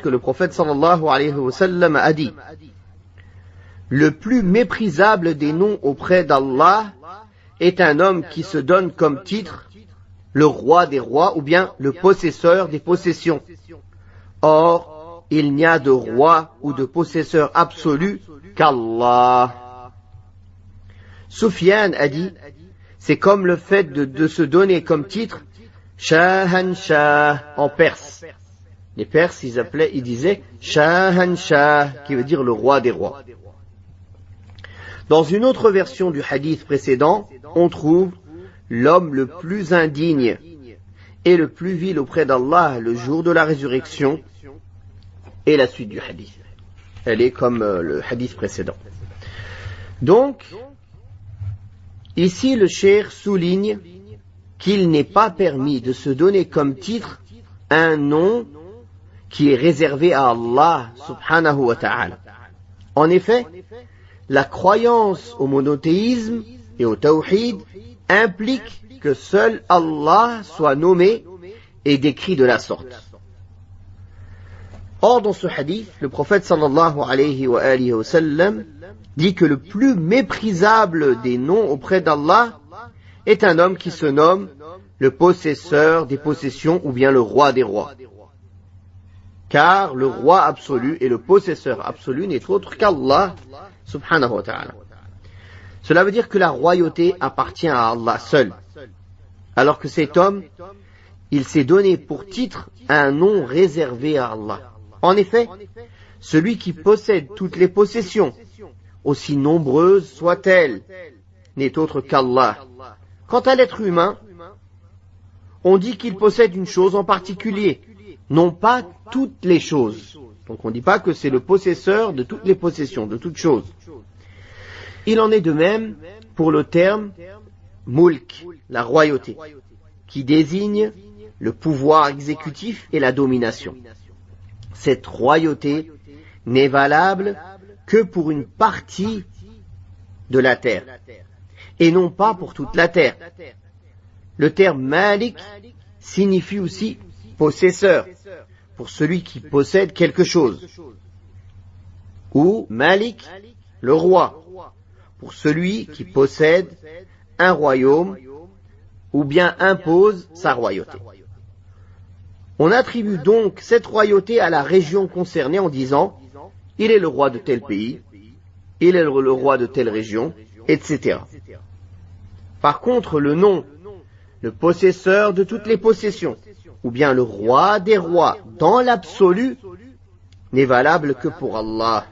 que le prophète sallallahu alayhi wa sallam a dit: le plus méprisable des noms auprès d'Allah est un homme qui se donne comme titre le roi des rois ou bien le possesseur des possessions. Or, il n'y a de roi ou de possesseur absolu qu'Allah. Soufiane a dit: c'est comme le fait de se donner comme titre Shahanshah en perse. Les Perses, ils disaient Shahanshah, qui veut dire le roi des rois. Dans une autre version du hadith précédent, on trouve l'homme le plus indigne et le plus vil auprès d'Allah le jour de la résurrection, et la suite du hadith. Elle est comme le hadith précédent. Donc, ici le cheikh souligne qu'il n'est pas permis de se donner comme titre un nom qui est réservé à Allah subhanahu wa ta'ala. En effet, la croyance au monothéisme et au tawhid implique que seul Allah soit nommé et décrit de la sorte. Or, dans ce hadith, le prophète sallallahu alayhi wa sallam dit que le plus méprisable des noms auprès d'Allah est un homme qui se nomme le possesseur des possessions ou bien le roi des rois. Car le roi absolu et le possesseur absolu n'est autre qu'Allah subhanahu wa ta'ala. Cela veut dire que la royauté appartient à Allah seul, alors que cet homme, il s'est donné pour titre un nom réservé à Allah. En effet, celui qui possède toutes les possessions, aussi nombreuses soient-elles, n'est autre qu'Allah. Quant à l'être humain, on dit qu'il possède une chose en particulier, non pas toutes les choses. Donc on ne dit pas que c'est le possesseur de toutes les possessions, de toutes choses. Il en est de même pour le terme mulk, la royauté, qui désigne le pouvoir exécutif et la domination. Cette royauté n'est valable que pour une partie de la terre, et non pas pour toute la terre. Le terme malik signifie aussi possesseur, pour celui qui possède quelque chose, ou malik, le roi, pour celui qui possède un royaume ou bien impose sa royauté. On attribue donc cette royauté à la région concernée en disant « il est le roi de tel pays, il est le roi de telle région, etc. » Par contre, le nom, le possesseur de toutes les possessions, ou bien le roi des rois dans l'absolu, n'est valable que pour Allah.